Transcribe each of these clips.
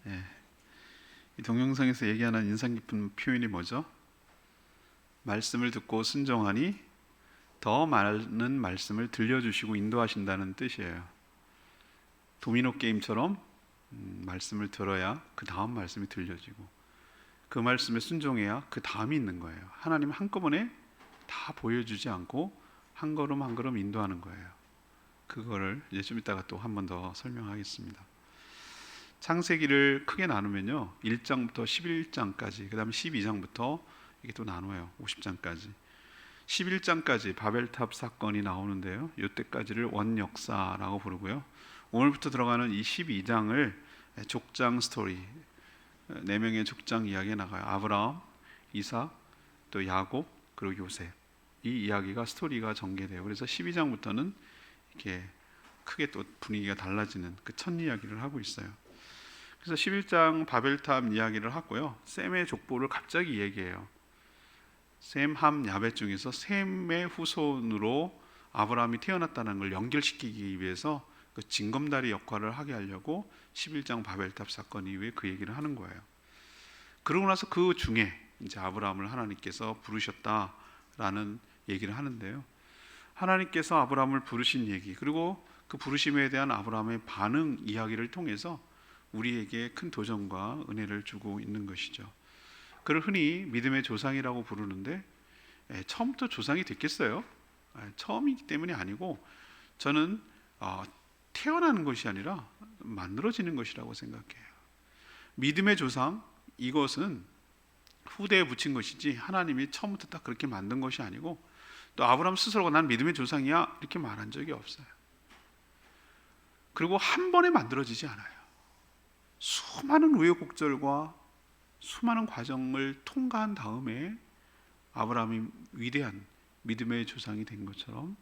예. 이 동영상에서 얘기하는 인상 깊은 표현이 뭐죠? 말씀을 듣고 순종하니 더 많은 말씀을 들려주시고 인도하신다는 뜻이에요. 도미노 게임처럼 말씀을 들어야 그 다음 말씀이 들려지고 그 말씀에 순종해야 그 다음이 있는 거예요. 하나님 한꺼번에 다 보여주지 않고 한 걸음 한 걸음 인도하는 거예요. 그거를 이제 좀 이따가 또 한 번 더 설명하겠습니다. 창세기를 크게 나누면요, 1장부터 11장까지, 그 다음에 12장부터 이게 또 나눠요. 50장까지. 11장까지 바벨탑 사건이 나오는데요, 이때까지를 원역사라고 부르고요, 오늘부터 들어가는 이 12장을 족장 스토리, 4명의 족장 이야기가 나가요. 아브라함, 이삭, 또 야곱, 그리고 요셉. 이 이야기가 스토리가 전개돼요. 그래서 12장부터는 이렇게 크게 또 분위기가 달라지는 그 첫 이야기를 하고 있어요. 그래서 11장 바벨탑 이야기를 하고요, 셈의 족보를 갑자기 얘기해요. 셈, 함, 야벳 중에서 셈의 후손으로 아브라함이 태어났다는 걸 연결시키기 위해서 그 징검다리 역할을 하게 하려고 11장 바벨탑 사건 이후에 그 얘기를 하는 거예요. 그러고 나서 그 중에 이제 아브라함을 하나님께서 부르셨다라는 얘기를 하는데요, 하나님께서 아브라함을 부르신 얘기, 그리고 그 부르심에 대한 아브라함의 반응 이야기를 통해서 우리에게 큰 도전과 은혜를 주고 있는 것이죠. 그를 흔히 믿음의 조상이라고 부르는데, 처음부터 조상이 됐겠어요? 처음이기 때문이 아니고, 저는 태어나는 것이 아니라 만들어지는 것이라고 생각해요. 믿음의 조상, 이것은 후대에 붙인 것이지 하나님이 처음부터 딱 그렇게 만든 것이 아니고, 또 아브라함 스스로가 난 믿음의 조상이야 이렇게 말한 적이 없어요. 그리고 한 번에 만들어지지 않아요. 수많은 우여곡절과 수많은 과정을 통과한 다음에 아브라함이 위대한 믿음의 조상이 된 것처럼,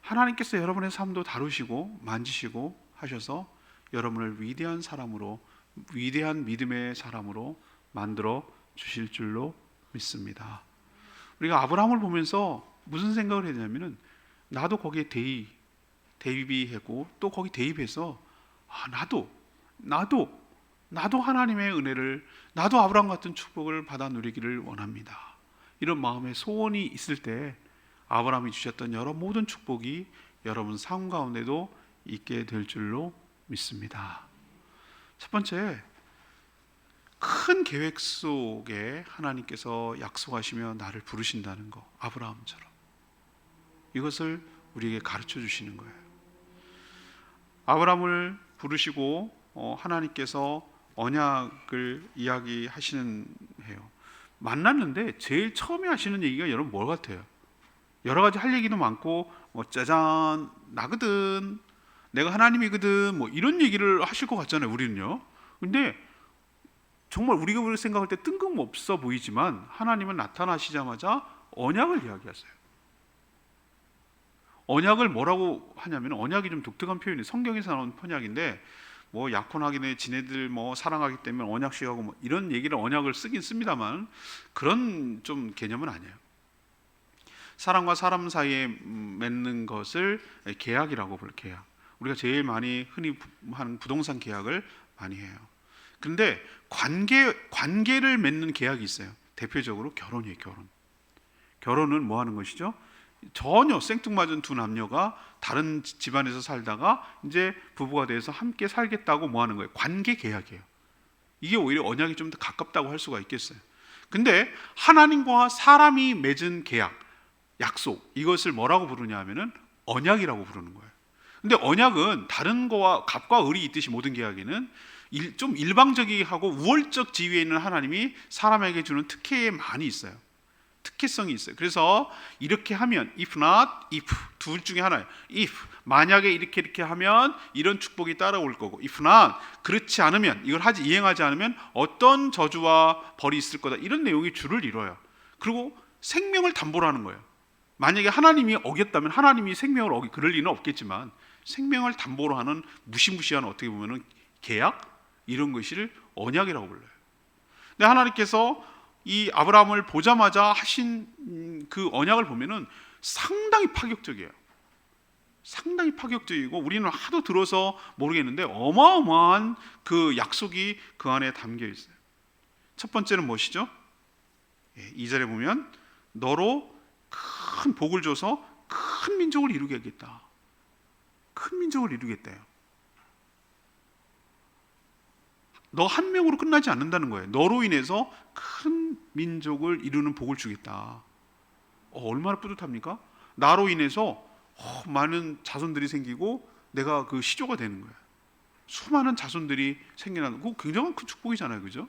하나님께서 여러분의 삶도 다루시고 만지시고 하셔서 여러분을 위대한 사람으로, 위대한 믿음의 사람으로 만들어 주실 줄로 믿습니다. 우리가 아브라함을 보면서 무슨 생각을 했냐면은, 나도 거기에 대입하고 또 거기 대입해서 나도 하나님의 은혜를, 나도 아브라함 같은 축복을 받아 누리기를 원합니다. 이런 마음의 소원이 있을 때 아브라함이 주셨던 여러 모든 축복이 여러분 삶 가운데도 있게 될 줄로 믿습니다. 첫 번째, 큰 계획 속에 하나님께서 약속하시며 나를 부르신다는 거, 아브라함처럼 이것을 우리에게 가르쳐 주시는 거예요. 아브라함을 부르시고 하나님께서 언약을 이야기하시는 해요. 만났는데 제일 처음에 하시는 얘기가 여러분 뭘 같아요? 여러 가지 할 얘기도 많고, 짜잔 나거든, 내가 하나님이거든, 이런 얘기를 하실 것 같잖아요, 우리는요. 근데 정말 우리가 생각할 때 뜬금없어 보이지만 하나님은 나타나시자마자 언약을 이야기하세요. 언약을 뭐라고 하냐면, 언약이 좀 독특한 표현이 성경에서 나온 언약인데, 약혼하기는 지네들 사랑하기 때문에 언약식하고 이런 얘기를 언약을 쓰긴 씁니다만, 그런 좀 개념은 아니에요. 사람과 사람 사이에 맺는 것을 계약이라고 불러요. 계약. 우리가 제일 많이 흔히 하는 부동산 계약을 많이 해요. 그런데 관계를 맺는 계약이 있어요. 대표적으로 결혼이에요. 결혼은 뭐 하는 것이죠? 전혀 생뚱맞은 두 남녀가 다른 집안에서 살다가 이제 부부가 돼서 함께 살겠다고 뭐 하는 거예요? 관계 계약이에요. 이게 오히려 언약이 좀 더 가깝다고 할 수가 있겠어요. 근데 하나님과 사람이 맺은 계약, 약속, 이것을 뭐라고 부르냐 하면은 언약이라고 부르는 거예요. 근데 언약은 다른 거와 갑과 을이 있듯이 모든 계약에는 좀 일방적이고 우월적 지위에 있는 하나님이 사람에게 주는 특혜에 많이 있어요. 특혜성이 있어요. 그래서 이렇게 하면, if not, if, 둘 중에 하나예요. if, 만약에 이렇게 하면 이런 축복이 따라올 거고, if not, 그렇지 않으면, 이걸 이행하지 않으면 어떤 저주와 벌이 있을 거다, 이런 내용이 줄을 이뤄요. 그리고 생명을 담보로 하는 거예요. 만약에 하나님이 어겼다면, 하나님이 생명을 그럴 리는 없겠지만 생명을 담보로 하는 무시무시한, 어떻게 보면은 계약, 이런 것을 언약이라고 불러요. 근데 하나님께서 이 아브라함을 보자마자 하신 그 언약을 보면은 상당히 파격적이에요. 상당히 파격적이고 우리는 하도 들어서 모르겠는데 어마어마한 그 약속이 그 안에 담겨 있어요. 첫 번째는 무엇이죠? 2절에 보면 너로 큰 복을 줘서 큰 민족을 이루게 하겠다. 큰 민족을 이루겠대요. 너 한 명으로 끝나지 않는다는 거예요. 너로 인해서 큰 민족을 이루는 복을 주겠다. 얼마나 뿌듯합니까? 나로 인해서 많은 자손들이 생기고 내가 그 시조가 되는 거예요. 수많은 자손들이 생겨나는 거 굉장히 큰 축복이잖아요, 그죠?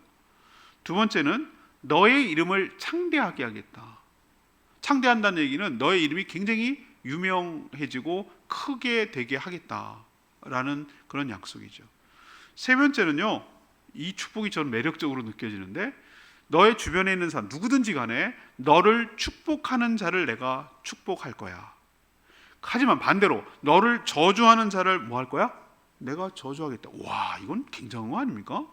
두 번째는 너의 이름을 창대하게 하겠다. 창대한다는 얘기는 너의 이름이 굉장히 유명해지고 크게 되게 하겠다라는 그런 약속이죠. 세 번째는요, 이 축복이 저는 매력적으로 느껴지는데 너의 주변에 있는 사람 누구든지 간에 너를 축복하는 자를 내가 축복할 거야. 하지만 반대로 너를 저주하는 자를 뭐 할 거야? 내가 저주하겠다. 와, 이건 굉장한 거 아닙니까?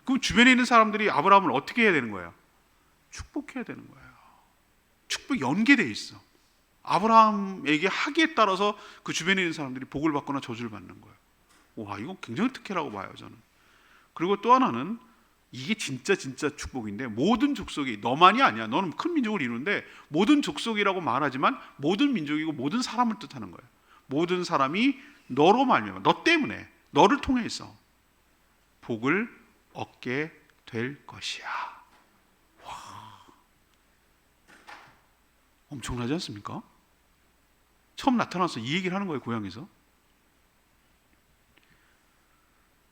그럼 주변에 있는 사람들이 아브라함을 어떻게 해야 되는 거예요? 축복해야 되는 거예요. 축복이 연계되어 있어. 아브라함에게 하기에 따라서 그 주변에 있는 사람들이 복을 받거나 저주를 받는 거예요. 와, 이건 굉장히 특혜라고 봐요, 저는. 그리고 또 하나는 이게 진짜 축복인데 모든 족속이 너만이 아니야. 너는 큰 민족을 이루는데 모든 족속이라고 말하지만 모든 민족이고 모든 사람을 뜻하는 거예요. 모든 사람이 너로 말미암아 너 때문에 너를 통해서 복을 얻게 될 것이야. 와, 엄청나지 않습니까? 처음 나타나서 이 얘기를 하는 거예요, 고향에서.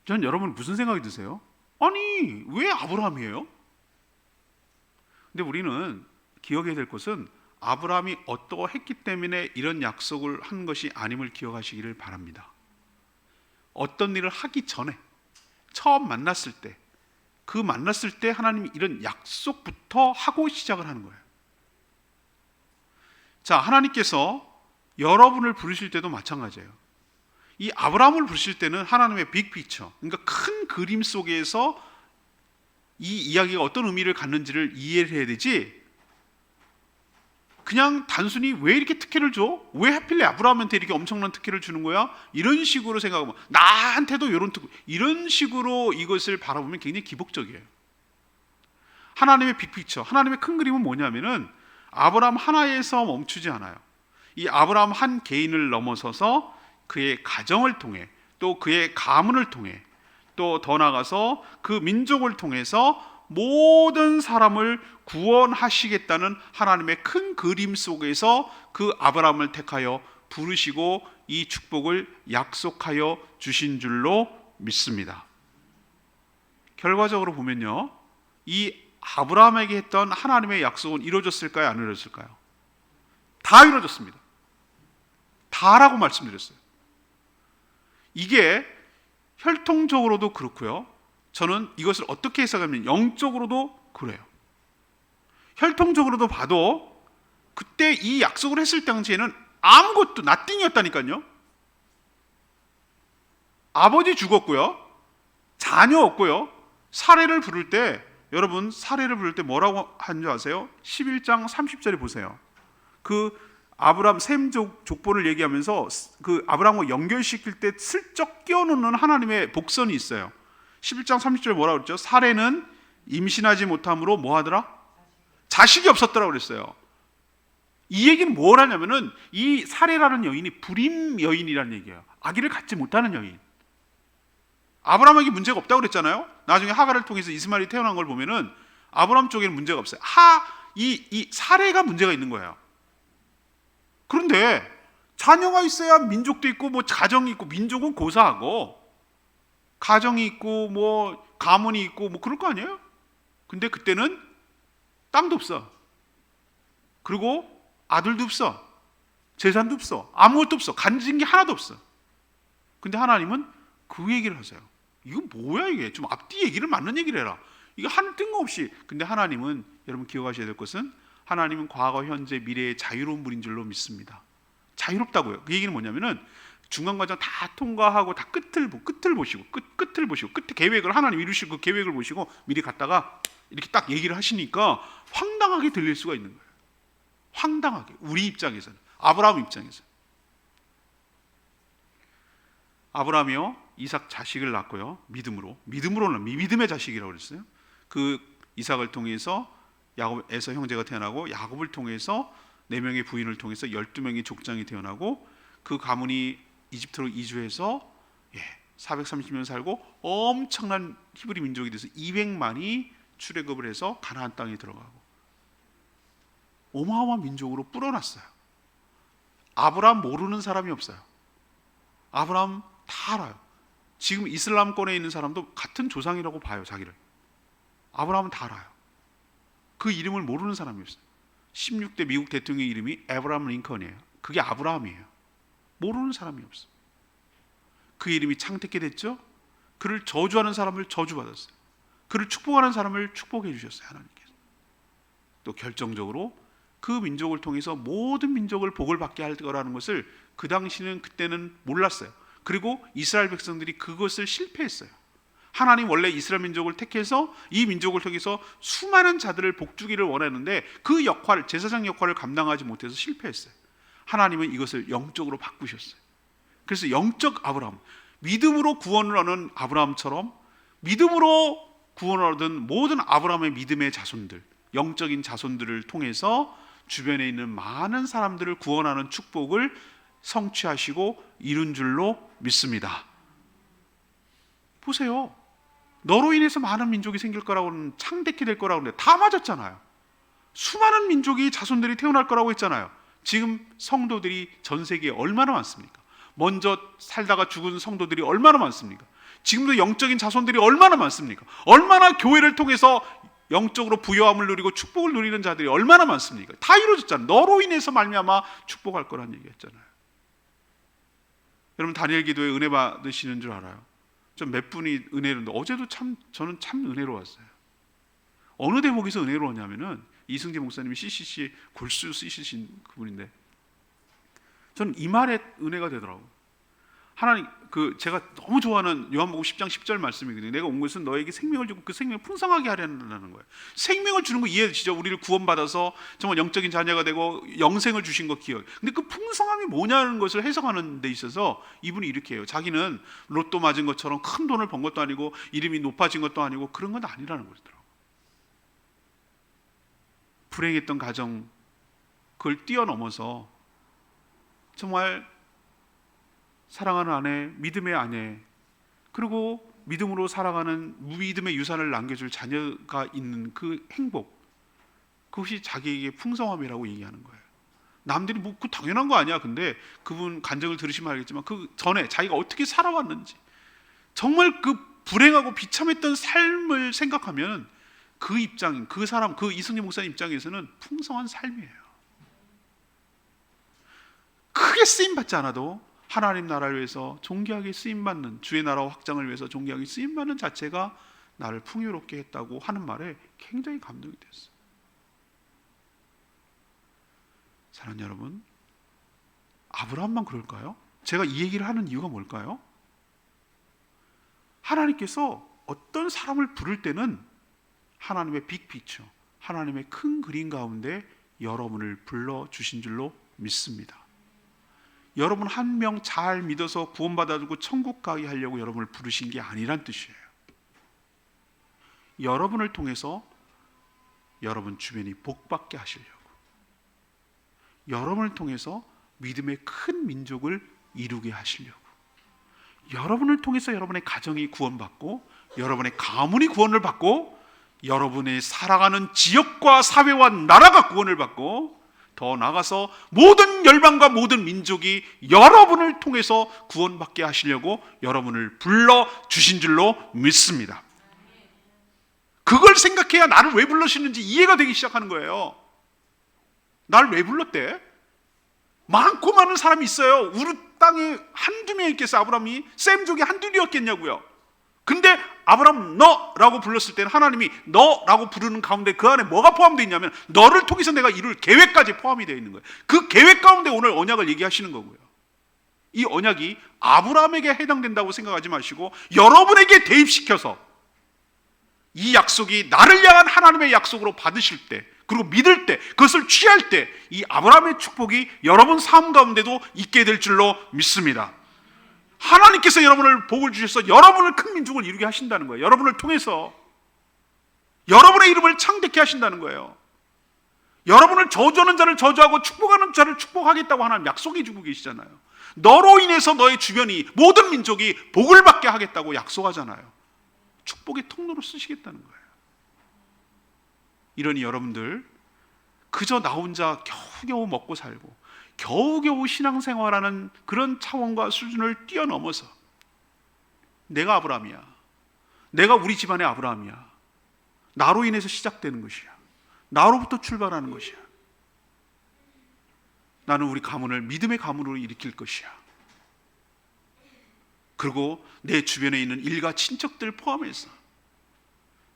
전 여러분 무슨 생각이 드세요? 아니, 왜 아브라함이에요? 근데 우리는 기억해야 될 것은 아브라함이 어떠했기 때문에 이런 약속을 한 것이 아님을 기억하시기를 바랍니다. 어떤 일을 하기 전에 처음 만났을 때 그 만났을 때 하나님이 이런 약속부터 하고 시작을 하는 거예요. 자, 하나님께서 여러분을 부르실 때도 마찬가지예요. 이 아브라함을 부르실 때는 하나님의 빅피처, 그러니까 큰 그림 속에서 이 이야기가 어떤 의미를 갖는지를 이해를 해야 되지, 그냥 단순히 왜 이렇게 특혜를 줘? 왜 하필 아브라함한테 이렇게 엄청난 특혜를 주는 거야? 이런 식으로 생각하면 나한테도 이런 특혜, 이런 식으로 이것을 바라보면 굉장히 기복적이에요. 하나님의 빅피처, 하나님의 큰 그림은 뭐냐면은 아브라함 하나에서 멈추지 않아요. 이 아브라함 한 개인을 넘어서서 그의 가정을 통해 또 그의 가문을 통해 또 더 나아가서 그 민족을 통해서 모든 사람을 구원하시겠다는 하나님의 큰 그림 속에서 그 아브라함을 택하여 부르시고 이 축복을 약속하여 주신 줄로 믿습니다. 결과적으로 보면요, 이 아브라함에게 했던 하나님의 약속은 이루어졌을까요? 안 이루어졌을까요? 다 이루어졌습니다. 다라고 말씀드렸어요. 이게 혈통적으로도 그렇고요, 저는 이것을 어떻게 해석하면 영적으로도 그래요. 혈통적으로도 봐도 그때 이 약속을 했을 당시에는 아무것도 나띵이었다니까요. 아버지 죽었고요, 자녀 없고요. 사례를 부를 때, 여러분 사례를 부를 때 뭐라고 한 줄 아세요? 11장 30절에 보세요. 그 아브라함 셈 족보를 얘기하면서 그 아브라함과 연결시킬 때 슬쩍 끼워놓는 하나님의 복선이 있어요. 11장 30절에 뭐라고 그랬죠? 사례는 임신하지 못함으로 뭐 하더라? 자식이 없었더라고 그랬어요. 이 얘기는 뭘 하냐면은 이 사례라는 여인이 불임 여인이라는 얘기예요. 아기를 갖지 못하는 여인. 아브라함에게 문제가 없다고 그랬잖아요. 나중에 하갈을 통해서 이스마엘이 태어난 걸 보면은 아브라함 쪽에는 문제가 없어요. 이 사례가 문제가 있는 거예요. 그런데 자녀가 있어야 민족도 있고 뭐 가정이 있고, 민족은 고사하고 가정이 있고 뭐 가문이 있고 뭐 그럴 거 아니에요? 근데 그때는 땅도 없어. 그리고 아들도 없어. 재산도 없어. 아무것도 없어. 가진 게 하나도 없어. 근데 하나님은 그 얘기를 하세요. 이거 뭐야 이게? 좀 앞뒤 얘기를 맞는 얘기를 해라. 이거 하늘 뜬금없이. 근데 하나님은, 여러분 기억하셔야 될 것은 하나님은 과거, 현재, 미래의 자유로운 분인 줄로 믿습니다. 자유롭다고요. 그 얘기는 뭐냐면은 중간 과정 다 통과하고 다 끝을 보시고 끝에 계획을 하나님 이루시고 그 계획을 보시고 미리 갔다가 이렇게 딱 얘기를 하시니까 황당하게 들릴 수가 있는 거예요. 황당하게. 우리 입장에서는, 아브라함 입장에서. 아브라함이요 이삭 자식을 낳고요. 믿음으로는 믿음의 자식이라고 그랬어요. 그 이삭을 통해서 야곱 에서 형제가 태어나고, 야곱을 통해서 4명의 부인을 통해서 12명의 족장이 태어나고, 그 가문이 이집트로 이주해서 430년 살고 엄청난 히브리 민족이 돼서 200만이 출애굽을 해서 가나안 땅에 들어가고 어마어마한 민족으로 불어났어요. 아브라함 모르는 사람이 없어요. 아브라함 다 알아요. 지금 이슬람권에 있는 사람도 같은 조상이라고 봐요, 자기를. 아브라함은 다 알아요. 그 이름을 모르는 사람이 없어요. 16대 미국 대통령의 이름이 에브라함 링컨이에요. 그게 아브라함이에요. 모르는 사람이 없어요. 그 이름이 창택게 됐죠. 그를 저주하는 사람을 저주받았어요. 그를 축복하는 사람을 축복해 주셨어요, 하나님께서. 또 결정적으로 그 민족을 통해서 모든 민족을 복을 받게 할 거라는 것을 그 당시는, 그때는 몰랐어요. 그리고 이스라엘 백성들이 그것을 실패했어요. 하나님 원래 이스라엘 민족을 택해서 이 민족을 통해서 수많은 자들을 복주기를 원했는데 그 역할, 제사장 역할을 감당하지 못해서 실패했어요. 하나님은 이것을 영적으로 바꾸셨어요. 그래서 영적 아브라함, 믿음으로 구원을 얻은 아브라함처럼 믿음으로 구원을 얻은 모든 아브라함의 믿음의 자손들, 영적인 자손들을 통해서 주변에 있는 많은 사람들을 구원하는 축복을 성취하시고 이룬 줄로 믿습니다. 보세요. 너로 인해서 많은 민족이 생길 거라고는, 창대케 될 거라고 하는데 다 맞았잖아요. 수많은 민족이 자손들이 태어날 거라고 했잖아요. 지금 성도들이 전 세계에 얼마나 많습니까? 먼저 살다가 죽은 성도들이 얼마나 많습니까? 지금도 영적인 자손들이 얼마나 많습니까? 얼마나 교회를 통해서 영적으로 부요함을 누리고 축복을 누리는 자들이 얼마나 많습니까? 다 이루어졌잖아요. 너로 인해서 말미암아 축복할 거란 얘기했잖아요. 여러분, 다니엘 기도에 은혜 받으시는 줄 알아요. 좀 몇 분이 은혜로운데 어제도 저는 참 은혜로웠어요. 어느 대목에서 은혜로웠냐면은 이승재 목사님이 CCC 골수 쓰시신 그분인데 저는 이 말에 은혜가 되더라고요. 하나님, 제가 너무 좋아하는 요한복음 10장 10절 말씀이거든요. 내가 온 것은 너에게 생명을 주고 그 생명을 풍성하게 하려는 거예요. 생명을 주는 거 이해되시죠? 우리를 구원받아서 정말 영적인 자녀가 되고 영생을 주신 거 기억. 근데 그 풍성함이 뭐냐는 것을 해석하는 데 있어서 이분이 이렇게 해요. 자기는 로또 맞은 것처럼 큰 돈을 번 것도 아니고 이름이 높아진 것도 아니고 그런 건 아니라는 거더라고요. 불행했던 가정, 그걸 뛰어넘어서 정말 사랑하는 아내, 믿음의 아내, 그리고 믿음으로 살아가는 믿음의 유산을 남겨줄 자녀가 있는 그 행복, 그것이 자기에게 풍성함이라고 얘기하는 거예요. 남들이 뭐 그 당연한 거 아니야. 근데 그분 간증을 들으시면 알겠지만 그 전에 자기가 어떻게 살아왔는지, 정말 그 불행하고 비참했던 삶을 생각하면 그 입장, 그 사람, 그 이승재 목사님 입장에서는 풍성한 삶이에요. 크게 쓰임받지 않아도 하나님 나라를 위해서 존귀하게 쓰임받는, 주의 나라와 확장을 위해서 존귀하게 쓰임받는 자체가 나를 풍요롭게 했다고 하는 말에 굉장히 감동이 됐어요. 사랑하는 여러분, 아브라함만 그럴까요? 제가 이 얘기를 하는 이유가 뭘까요? 하나님께서 어떤 사람을 부를 때는 하나님의 빅피처, 하나님의 큰 그림 가운데 여러분을 불러주신 줄로 믿습니다. 여러분 한 명 잘 믿어서 구원받아주고 천국 가게 하려고 여러분을 부르신 게 아니란 뜻이에요. 여러분을 통해서 여러분 주변이 복받게 하시려고, 여러분을 통해서 믿음의 큰 민족을 이루게 하시려고, 여러분을 통해서 여러분의 가정이 구원받고 여러분의 가문이 구원을 받고 여러분의 살아가는 지역과 사회와 나라가 구원을 받고 더 나아가서 모든 열방과 모든 민족이 여러분을 통해서 구원받게 하시려고 여러분을 불러주신 줄로 믿습니다. 그걸 생각해야 나를 왜 불러주시는지 이해가 되기 시작하는 거예요. 나를 왜 불렀대? 많고 많은 사람이 있어요. 우리 땅에 한두 명 있겠어. 아브라함이 셈족이 한둘이었겠냐고요. 근데 아브라함 너라고 불렀을 때는 하나님이 너라고 부르는 가운데 그 안에 뭐가 포함되어 있냐면 너를 통해서 내가 이룰 계획까지 포함이 되어 있는 거예요. 그 계획 가운데 오늘 언약을 얘기하시는 거고요. 이 언약이 아브라함에게 해당된다고 생각하지 마시고 여러분에게 대입시켜서 이 약속이 나를 향한 하나님의 약속으로 받으실 때, 그리고 믿을 때, 그것을 취할 때 이 아브라함의 축복이 여러분 삶 가운데도 있게 될 줄로 믿습니다. 하나님께서 여러분을 복을 주셔서 여러분을 큰 민족을 이루게 하신다는 거예요. 여러분을 통해서 여러분의 이름을 창대케 하신다는 거예요. 여러분을 저주하는 자를 저주하고 축복하는 자를 축복하겠다고 하나님 약속해 주고 계시잖아요. 너로 인해서 너의 주변이 모든 민족이 복을 받게 하겠다고 약속하잖아요. 축복의 통로로 쓰시겠다는 거예요. 이러니 여러분들 그저 나 혼자 겨우겨우 먹고 살고 겨우겨우 신앙생활하는 그런 차원과 수준을 뛰어넘어서 내가 아브라함이야, 내가 우리 집안의 아브라함이야, 나로 인해서 시작되는 것이야, 나로부터 출발하는 것이야, 나는 우리 가문을 믿음의 가문으로 일으킬 것이야, 그리고 내 주변에 있는 일가 친척들 포함해서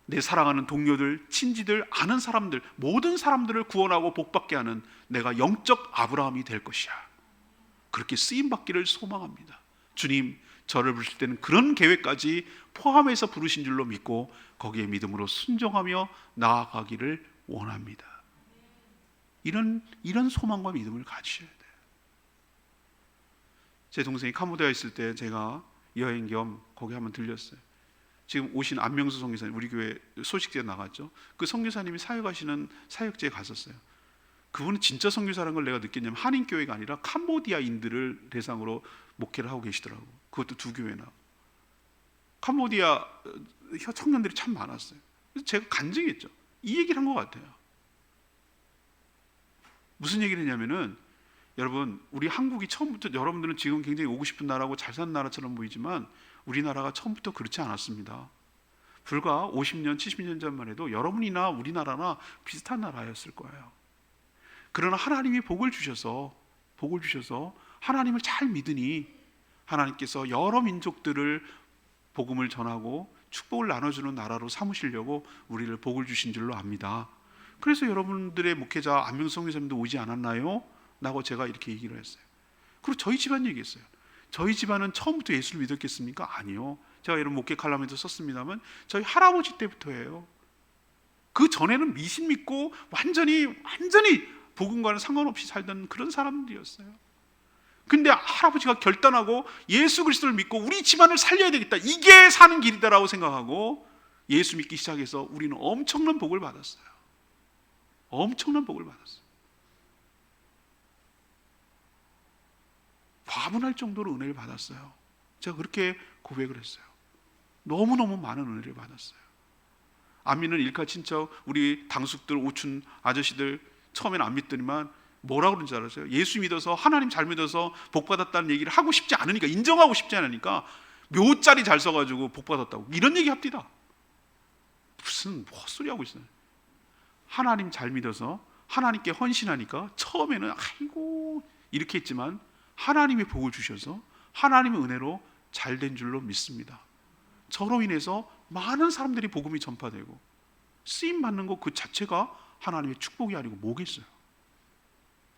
내 사랑하는 동료들, 친지들, 아는 사람들, 모든 사람들을 구원하고 복받게 하는 내가 영적 아브라함이 될 것이야. 그렇게 쓰임받기를 소망합니다. 주님, 저를 부르실 때는 그런 계획까지 포함해서 부르신 줄로 믿고 거기에 믿음으로 순종하며 나아가기를 원합니다. 이런 소망과 믿음을 가지셔야 돼요. 제 동생이 캄보디아에 있을 때 제가 여행 겸 거기 한번 들렸어요. 지금 오신 안명수 선교사님, 우리 교회 소식지에 나갔죠. 그 선교사님이 사역하시는 사역지에 갔었어요. 그분은 진짜 선교사라는 걸 내가 느꼈냐면 한인교회가 아니라 캄보디아인들을 대상으로 목회를 하고 계시더라고. 그것도 2교회나. 캄보디아 청년들이 참 많았어요. 그래서 제가 간증했죠. 이 얘기를 한 것 같아요. 무슨 얘기를 했냐면은, 여러분, 우리 한국이 처음부터, 여러분들은 지금 굉장히 오고 싶은 나라고 잘 사는 나라처럼 보이지만 우리나라가 처음부터 그렇지 않았습니다. 불과 50년, 70년 전만 해도 여러분이나 우리나라나 비슷한 나라였을 거예요. 그러나 하나님이 복을 주셔서 하나님을 잘 믿으니 하나님께서 여러 민족들을 복음을 전하고 축복을 나눠주는 나라로 삼으시려고 우리를 복을 주신 줄로 압니다. 그래서 여러분들의 목회자 안명수 선교사님도 오지 않았나요? 라고 제가 이렇게 얘기를 했어요. 그리고 저희 집안 얘기했어요. 저희 집안은 처음부터 예수를 믿었겠습니까? 아니요. 제가 이런 목회 칼럼에도 썼습니다만 저희 할아버지 때부터예요. 그 전에는 미신 믿고 완전히 복음과는 상관없이 살던 그런 사람들이었어요. 근데 할아버지가 결단하고 예수 그리스도를 믿고 우리 집안을 살려야 되겠다, 이게 사는 길이다라고 생각하고 예수 믿기 시작해서 우리는 엄청난 복을 받았어요. 엄청난 복을 받았어요. 과분할 정도로 은혜를 받았어요. 제가 그렇게 고백을 했어요. 너무너무 많은 은혜를 받았어요. 안 믿는 일가 친척, 우리 당숙들, 오춘 아저씨들 처음에는 안 믿더니만 뭐라 그러는 줄 알았어요? 예수 믿어서, 하나님 잘 믿어서 복 받았다는 얘기를 하고 싶지 않으니까, 인정하고 싶지 않으니까 묘자리 잘 써가지고 복 받았다고 이런 얘기 합디다. 무슨 헛소리 하고 있어요. 하나님 잘 믿어서 하나님께 헌신하니까 처음에는 아이고 이렇게 했지만 하나님의 복을 주셔서 하나님의 은혜로 잘된 줄로 믿습니다. 저로 인해서 많은 사람들이 복음이 전파되고 쓰임 받는 것 그 자체가 하나님의 축복이 아니고 뭐겠어요?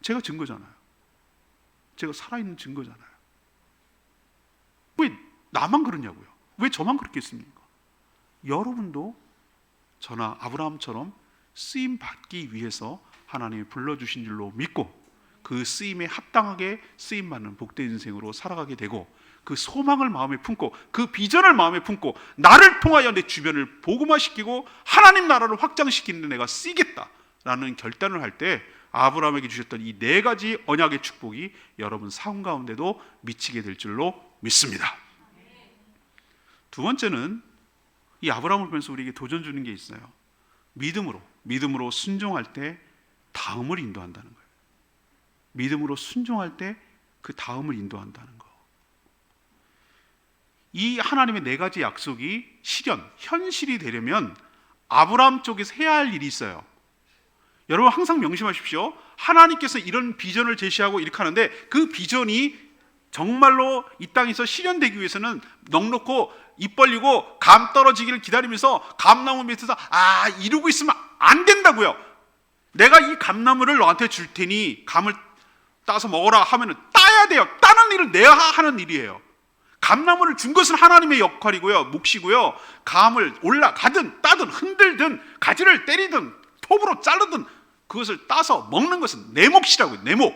제가 증거잖아요. 제가 살아있는 증거잖아요. 왜 나만 그러냐고요? 왜 저만 그렇겠습니까? 여러분도 저나 아브라함처럼 쓰임 받기 위해서 하나님이 불러주신 줄로 믿고 그 쓰임에 합당하게 쓰임 받는 복된 인생으로 살아가게 되고, 그 소망을 마음에 품고 그 비전을 마음에 품고 나를 통하여 내 주변을 복음화시키고 하나님 나라를 확장시키는 데 내가 쓰겠다라는 결단을 할 때 아브라함에게 주셨던 이 4가지 언약의 축복이 여러분 삶 가운데도 미치게 될 줄로 믿습니다. 두 번째는 이 아브라함을 보면서 우리에게 도전 주는 게 있어요. 믿음으로 순종할 때 다음을 인도한다는 거예요. 믿음으로 순종할 때 그 다음을 인도한다는 거. 이 하나님의 4가지 약속이 현실이 되려면 아브라함 쪽에서 해야 할 일이 있어요. 여러분 항상 명심하십시오. 하나님께서 이런 비전을 제시하고 이렇게 하는데 그 비전이 정말로 이 땅에서 실현되기 위해서는 넉넉고 입 벌리고 감 떨어지기를 기다리면서 감나무 밑에서 이러고 있으면 안 된다고요. 내가 이 감나무를 너한테 줄 테니 감을 따서 먹어라 하면은 따야 돼요. 따는 일을 내야 하는 일이에요. 감나무를 준 것은 하나님의 역할이고요, 몫이고요. 감을 올라가든 따든 흔들든 가지를 때리든 톱으로 자르든 그것을 따서 먹는 것은 내 몫이라고요. 내 몫.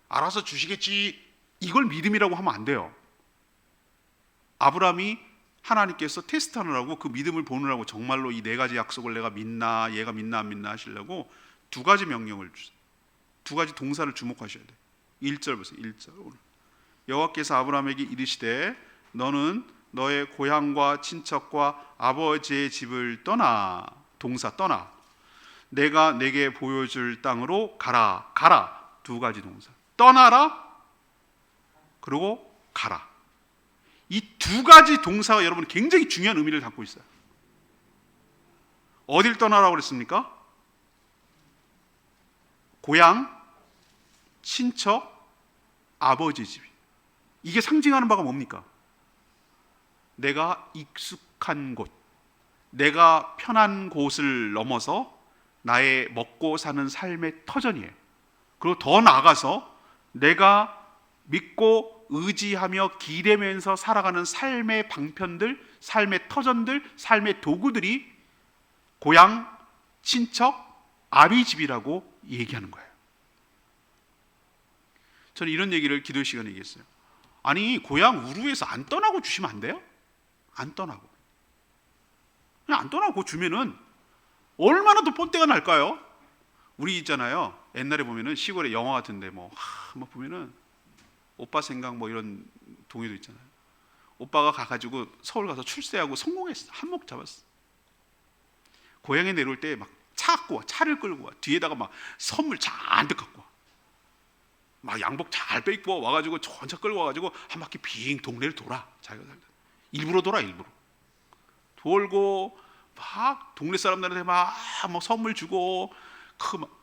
알아서 주시겠지 이걸 믿음이라고 하면 안 돼요. 아브라함이 하나님께서 테스트하느라고 그 믿음을 보느라고 정말로 이 네 가지 약속을 내가 믿나, 얘가 믿나 안 믿나 하시려고 두 가지 명령을 주세요. 두 가지 동사를 주목하셔야 돼요. 1절 보세요. 1절. 오늘 여호와께서 아브라함에게 이르시되 너는 너의 고향과 친척과 아버지의 집을 떠나, 동사 떠나, 내가 내게 보여줄 땅으로 가라. 가라. 두 가지 동사. 떠나라. 그리고 가라. 이 두 가지 동사가 여러분 굉장히 중요한 의미를 갖고 있어요. 어딜 떠나라고 그랬습니까? 고향, 친척, 아버지 집. 이게 상징하는 바가 뭡니까? 내가 익숙한 곳, 내가 편한 곳을 넘어서 나의 먹고 사는 삶의 터전이에요. 그리고 더 나아가서 내가 믿고 의지하며 기대면서 살아가는 삶의 방편들, 삶의 터전들, 삶의 도구들이 고향, 친척, 아비집이라고 얘기하는 거예요. 저는 이런 얘기를 기도 시간에 얘기했어요. 아니, 고향 우루에서 안 떠나고 주시면 안 돼요? 안 떠나고. 그냥 안 떠나고 주면은 얼마나 더 뻔때가 날까요? 우리 있잖아요. 옛날에 보면은 시골에 영화 같은데 뭐 보면은 오빠 생각 뭐 이런 동요도 있잖아요. 오빠가 가가지고 서울 가서 출세하고 성공했어. 한몫 잡았어. 고향에 내려올 때 막 차 갖고 와. 차를 끌고 와. 뒤에다가 막 선물 잔뜩 갖고 와. 막 양복 잘 빼입고 와가지고 전차 끌고 와가지고 한 바퀴 빙 동네를 돌아. 자기가 살다. 일부러 돌아. 일부러. 돌고 막 동네 사람들한테 막 선물 주고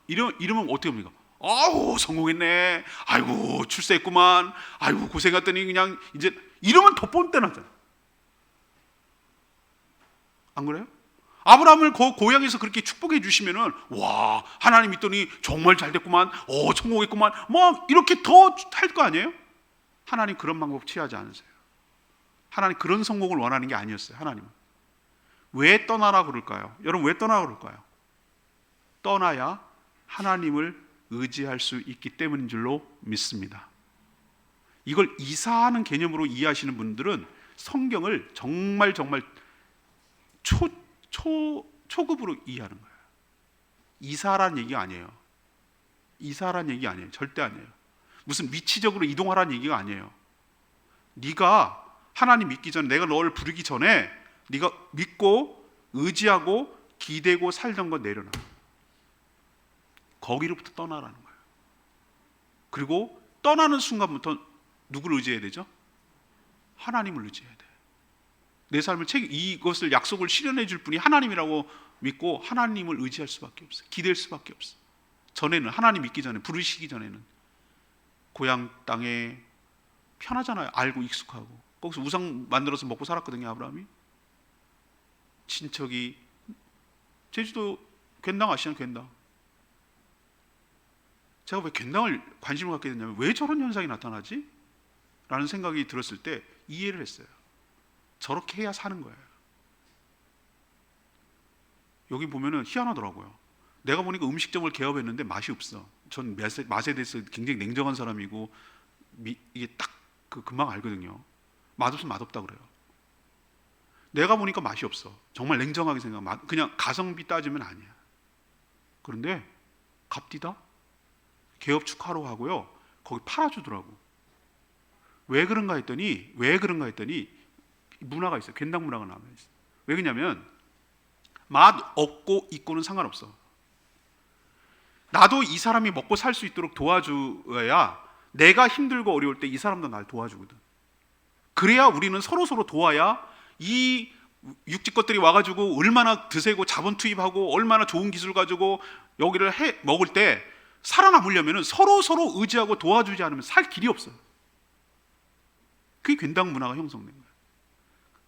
이러면 어떻게 합니까? 아우 성공했네. 아이고 출세했구만. 아이고 고생했더니 그냥 이제 이러면 더 뻔때 나잖아. 안 그래요? 아브라함을 고향에서 그렇게 축복해 주시면은 와 하나님 믿더니 정말 잘 됐구만. 성공했구만. 막 이렇게 더 할 거 아니에요? 하나님 그런 방법 취하지 않으세요. 하나님 그런 성공을 원하는 게 아니었어요. 하나님은 왜 떠나라 그럴까요? 여러분 왜 떠나라 그럴까요? 떠나야 하나님을 의지할 수 있기 때문인 줄로 믿습니다. 이걸 이사하는 개념으로 이해하시는 분들은 성경을 정말 초급으로 이해하는 거예요. 이사하라는 얘기가 아니에요. 이사하라는 얘기 아니에요. 절대 아니에요. 무슨 미치적으로 이동하라는 얘기가 아니에요. 네가 하나님 믿기 전에, 내가 너를 부르기 전에 네가 믿고 의지하고 기대고 살던 거 내려놔. 거기로부터 떠나라는 거예요. 그리고 떠나는 순간부터 누구를 의지해야 되죠? 하나님을 의지해야 돼. 내 삶을 이것을 약속을 실현해 줄 분이 하나님이라고 믿고 하나님을 의지할 수밖에 없어. 기댈 수밖에 없어. 전에는 하나님 믿기 전에, 부르시기 전에는 고향 땅에 편하잖아요. 알고 익숙하고. 거기서 우상 만들어서 먹고 살았거든요. 아브라함이. 친척이 제주도 괜당 아시잖아요. 괜당. 제가 왜 괜당을 관심을 갖게 됐냐면 왜 저런 현상이 나타나지? 라는 생각이 들었을 때 이해를 했어요. 저렇게 해야 사는 거예요. 여기 보면은 희한하더라고요. 내가 보니까 음식점을 개업했는데 맛이 없어. 전 맛에 대해서 굉장히 냉정한 사람이고 이게 딱 금방 알거든요. 맛없으면 맛없다 그래요. 내가 보니까 맛이 없어. 정말 냉정하게 그냥 가성비 따지면 아니야. 그런데 갑디다 개업 축하로 하고요. 거기 팔아주더라고. 왜 그런가 했더니 문화가 있어요. 괜당 문화가 남아있어요. 왜 그러냐면 맛 없고 있고는 상관없어. 나도 이 사람이 먹고 살 수 있도록 도와줘야 내가 힘들고 어려울 때 이 사람도 날 도와주거든. 그래야 우리는 서로 도와야 이 육지 것들이 와가지고 얼마나 드세고 자본 투입하고 얼마나 좋은 기술 가지고 여기를 먹을 때 살아남으려면 서로 의지하고 도와주지 않으면 살 길이 없어요. 그게 괜당 문화가 형성된 거예요.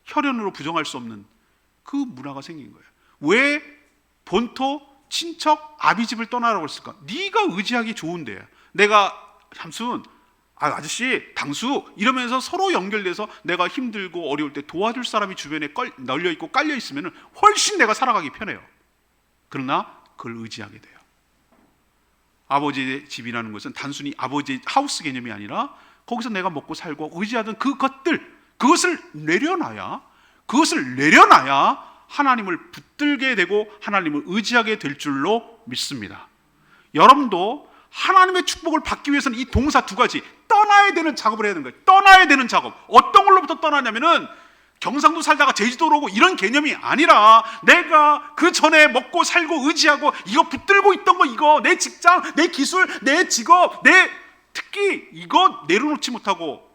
혈연으로 부정할 수 없는 그 문화가 생긴 거예요. 왜 본토, 친척, 아비집을 떠나라고 했을까? 네가 의지하기 좋은데 내가 삼순, 아저씨, 당수 이러면서 서로 연결돼서 내가 힘들고 어려울 때 도와줄 사람이 주변에 널려있고 깔려있으면 훨씬 내가 살아가기 편해요. 그러나 그걸 의지하게 돼요. 아버지의 집이라는 것은 단순히 아버지의 하우스 개념이 아니라 거기서 내가 먹고 살고 의지하던 그것을 내려놔야 하나님을 붙들게 되고 하나님을 의지하게 될 줄로 믿습니다. 여러분도 하나님의 축복을 받기 위해서는 이 동사 두 가지, 떠나야 되는 작업을 해야 되는 거예요. 떠나야 되는 작업. 어떤 걸로부터 떠나냐면은 경상도 살다가 제주도로 오고 이런 개념이 아니라, 내가 그 전에 먹고 살고 의지하고 이거 붙들고 있던 거, 이거 내 직장, 내 기술, 내 직업, 내 특기, 이거 내려놓지 못하고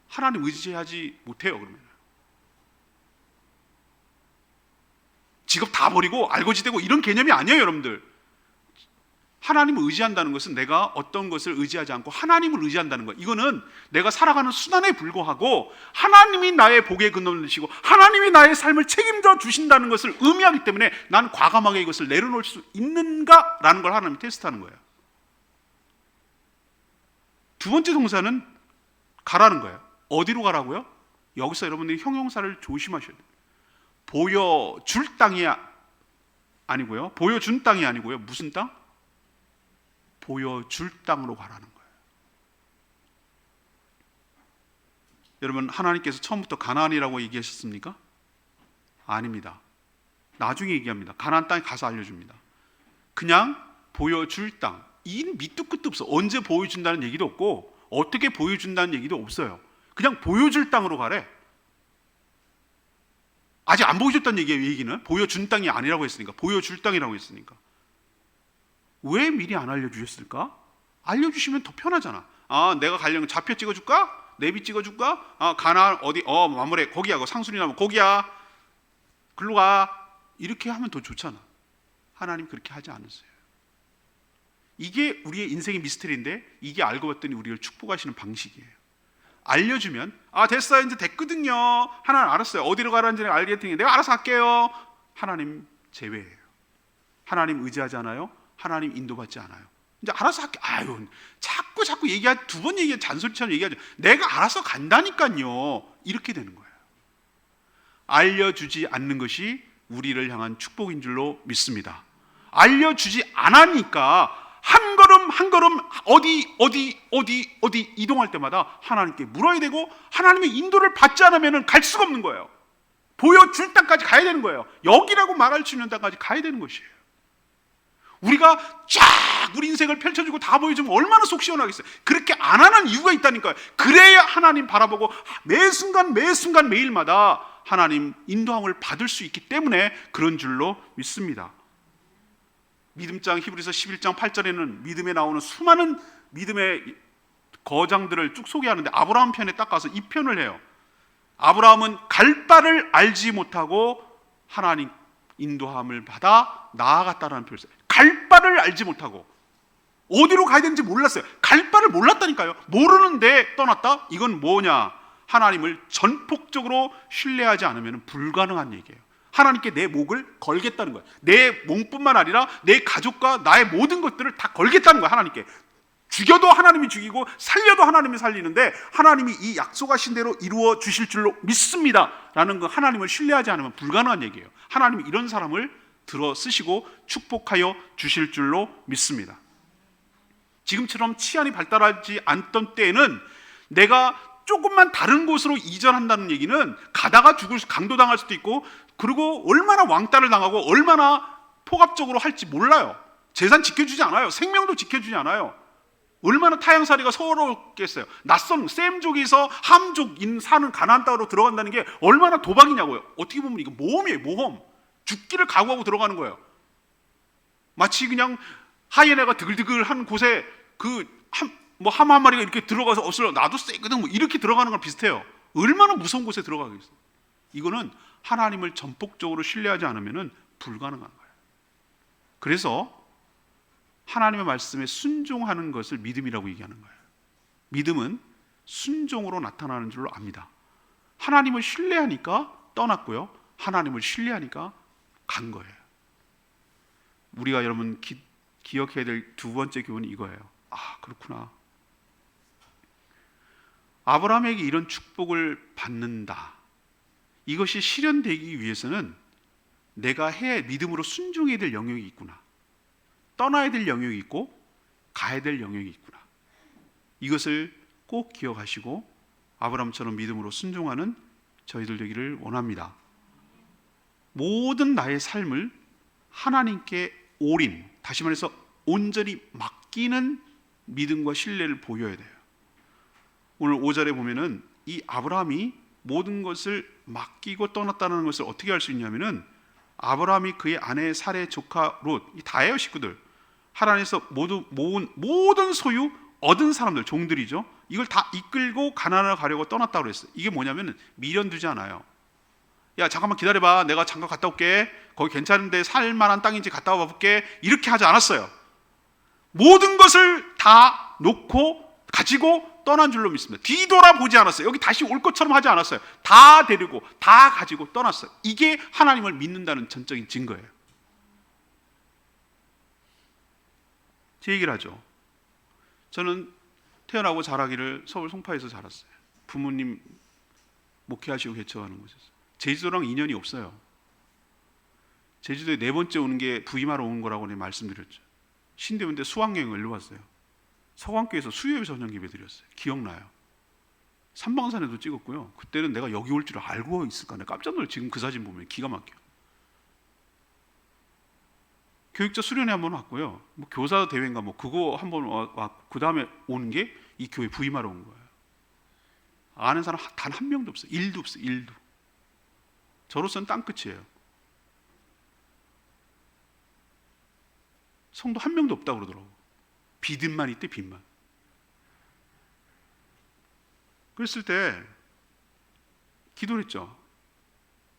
하나님 의지하지 못해요. 그러면 직업 다 버리고 알고지되고 이런 개념이 아니에요. 여러분들, 하나님을 의지한다는 것은 내가 어떤 것을 의지하지 않고 하나님을 의지한다는 거예요. 이거는 내가 살아가는 수단에 불과하고 하나님이 나의 복의 근원을 되시고 하나님이 나의 삶을 책임져 주신다는 것을 의미하기 때문에 난 과감하게 이것을 내려놓을 수 있는가라는 걸 하나님이 테스트하는 거예요. 두 번째 동사는 가라는 거예요. 어디로 가라고요? 여기서 여러분들이 형용사를 조심하셔야 돼요. 보여줄 땅이 아니고요, 보여준 땅이 아니고요, 무슨 땅? 보여줄 땅으로 가라는 거예요. 여러분, 하나님께서 처음부터 가나안이라고 얘기하셨습니까? 아닙니다. 나중에 얘기합니다. 가나안 땅에 가서 알려줍니다. 그냥 보여줄 땅, 이 밑도 끝도 없어. 언제 보여준다는 얘기도 없고 어떻게 보여준다는 얘기도 없어요. 그냥 보여줄 땅으로 가래. 아직 안 보여줬다는 얘기는 보여준 땅이 아니라고 했으니까, 보여줄 땅이라고 했으니까. 왜 미리 안 알려주셨을까? 알려주시면 더 편하잖아. 내가 가려면 좌표 찍어줄까? 내비 찍어줄까? 가나안 어디? 마무리 거기야. 상수리 나면 거기야. 글로 가. 이렇게 하면 더 좋잖아. 하나님 그렇게 하지 않으세요. 이게 우리의 인생의 미스터리인데, 이게 알고 봤더니 우리를 축복하시는 방식이에요. 알려주면 됐어요, 이제 됐거든요. 하나님 알았어요. 어디로 가라는지 알게 되니 내가 알아서 할게요. 하나님 제외예요. 하나님 의지하지 않아요. 하나님 인도받지 않아요. 이제 알아서 할게. 자꾸 얘기하지. 두 번 얘기해, 잔소리처럼 얘기하죠. 내가 알아서 간다니까요. 이렇게 되는 거예요. 알려주지 않는 것이 우리를 향한 축복인 줄로 믿습니다. 알려주지 않으니까 한 걸음 어디 이동할 때마다 하나님께 물어야 되고, 하나님의 인도를 받지 않으면 갈 수가 없는 거예요. 보여줄 땅까지 가야 되는 거예요. 여기라고 말할 수 있는 땅까지 가야 되는 것이에요. 우리가 쫙 우리 인생을 펼쳐주고 다 보여주면 얼마나 속 시원하겠어요. 그렇게 안 하는 이유가 있다니까요. 그래야 하나님 바라보고 매 순간 매일마다 하나님 인도함을 받을 수 있기 때문에 그런 줄로 믿습니다. 믿음장 히브리서 11장 8절에는 믿음에 나오는 수많은 믿음의 거장들을 쭉 소개하는데, 아브라함 편에 딱 가서 이 편을 해요. 아브라함은 갈 바를 알지 못하고 하나님 인도함을 받아 나아갔다라는 표현을 써요. 갈 바를 알지 못하고, 어디로 가야 되는지 몰랐어요. 갈 바를 몰랐다니까요. 모르는데 떠났다? 이건 뭐냐? 하나님을 전폭적으로 신뢰하지 않으면 불가능한 얘기예요. 하나님께 내 목을 걸겠다는 거예요. 내 몸뿐만 아니라 내 가족과 나의 모든 것들을 다 걸겠다는 거예요. 하나님께. 죽여도 하나님이 죽이고 살려도 하나님이 살리는데, 하나님이 이 약속하신 대로 이루어 주실 줄로 믿습니다 라는 거, 하나님을 신뢰하지 않으면 불가능한 얘기예요. 하나님이 이런 사람을 들어 쓰시고 축복하여 주실 줄로 믿습니다. 지금처럼 치안이 발달하지 않던 때에는 내가 조금만 다른 곳으로 이전한다는 얘기는 가다가 강도당할 수도 있고, 그리고 얼마나 왕따를 당하고 얼마나 폭압적으로 할지 몰라요. 재산 지켜주지 않아요. 생명도 지켜주지 않아요. 얼마나 타향살이가 서러웠겠어요. 낯선 셈족에서 함족인 사는 가나안 땅으로 들어간다는 게 얼마나 도박이냐고요. 어떻게 보면 이거 모험이에요. 모험. 죽기를 각오하고 들어가는 거예요. 마치 그냥 하이에나가 드글드글한 곳에 함 한 마리가 이렇게 들어가서 어슬 나도 세거든 이렇게 들어가는 거랑 비슷해요. 얼마나 무서운 곳에 들어가겠어요. 이거는 하나님을 전폭적으로 신뢰하지 않으면 불가능한 거예요. 그래서 하나님의 말씀에 순종하는 것을 믿음이라고 얘기하는 거예요. 믿음은 순종으로 나타나는 줄로 압니다. 하나님을 신뢰하니까 떠났고요, 하나님을 신뢰하니까 간 거예요. 우리가 여러분 기억해야 될 두 번째 교훈이 이거예요. 그렇구나. 아브라함에게 이런 축복을 받는다. 이것이 실현되기 위해서는 내가 믿음으로 순종해야 될 영역이 있구나. 떠나야 될 영역이 있고 가야 될 영역이 있구나. 이것을 꼭 기억하시고 아브라함처럼 믿음으로 순종하는 저희들 되기를 원합니다. 모든 나의 삶을 하나님께 올인, 다시 말해서 온전히 맡기는 믿음과 신뢰를 보여야 돼요. 오늘 5절에 보면은 이 아브라함이 모든 것을 맡기고 떠났다는 것을 어떻게 알 수 있냐면은 아브라함이 그의 아내 사레 조카 롯, 이 다예요 식구들, 하란에서 모두 모은 모든 소유 얻은 사람들, 종들이죠. 이걸 다 이끌고 가나안을 가려고 떠났다고 그랬어요. 이게 뭐냐면 미련 두지 않아요. 야 잠깐만 기다려봐, 내가 잠깐 갔다 올게, 거기 괜찮은데 살만한 땅인지 갔다 와볼게, 이렇게 하지 않았어요. 모든 것을 다 놓고 가지고 떠난 줄로 믿습니다. 뒤돌아보지 않았어요. 여기 다시 올 것처럼 하지 않았어요. 다 데리고 다 가지고 떠났어요. 이게 하나님을 믿는다는 전적인 증거예요. 제 얘기를 하죠. 저는 태어나고 자라기를 서울 송파에서 자랐어요. 부모님 목회하시고 개척하는 곳에서. 제주도랑 인연이 없어요. 제주도에 4번째 오는 게 부임하러 온 거라고 내가 말씀드렸죠. 신대문대 수학여행을 일로 왔어요. 서광교에서 수요일 저녁 예배 드렸어요. 기억나요. 삼방산에도 찍었고요. 그때는 내가 여기 올 줄 알고 있을까? 내가 깜짝 놀랐어요. 지금 그 사진 보면 기가 막혀요. 교육자 수련회 한번 왔고요. 뭐 교사 대회인가 뭐 그거 한번 왔고, 그 다음에 오는 게 이 교회 부임하러 온 거예요. 아는 사람 단 한 명도 없어요. 1도 없어요. 1도. 저로서는 땅끝이에요. 성도 한 명도 없다고 그러더라고. 믿음만 있대, 빚만. 그랬을 때 기도를 했죠.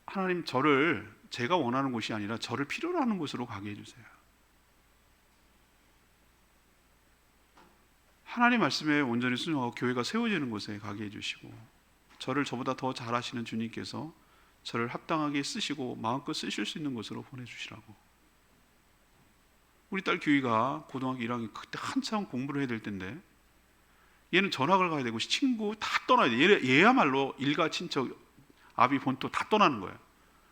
하나님, 저를 제가 원하는 곳이 아니라 저를 필요로 하는 곳으로 가게 해주세요. 하나님 말씀에 온전히 순종하고 교회가 세워지는 곳에 가게 해주시고, 저를 저보다 더 잘하시는 주님께서 저를 합당하게 쓰시고 마음껏 쓰실 수 있는 곳으로 보내주시라고. 우리 딸 규희가 고등학교 1학년 그때 한참 공부를 해야 될 텐데, 얘는 전학을 가야 되고 친구 다 떠나야 돼. 얘야말로 일가 친척 아비 본토 다 떠나는 거예요.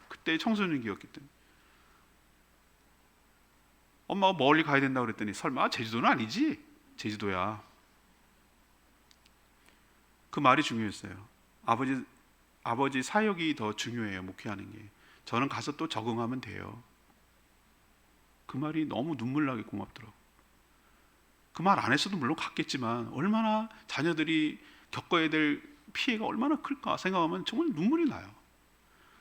그때 청소년기였기 때문에. 엄마가 멀리 가야 된다고 그랬더니 설마 제주도는 아니지? 제주도야. 그 말이 중요했어요. 아버지 사역이 더 중요해요. 목회하는 게. 저는 가서 또 적응하면 돼요. 그 말이 너무 눈물나게 고맙더라고. 그 말 안 했어도 물론 갔겠지만 얼마나 자녀들이 겪어야 될 피해가 얼마나 클까 생각하면 정말 눈물이 나요.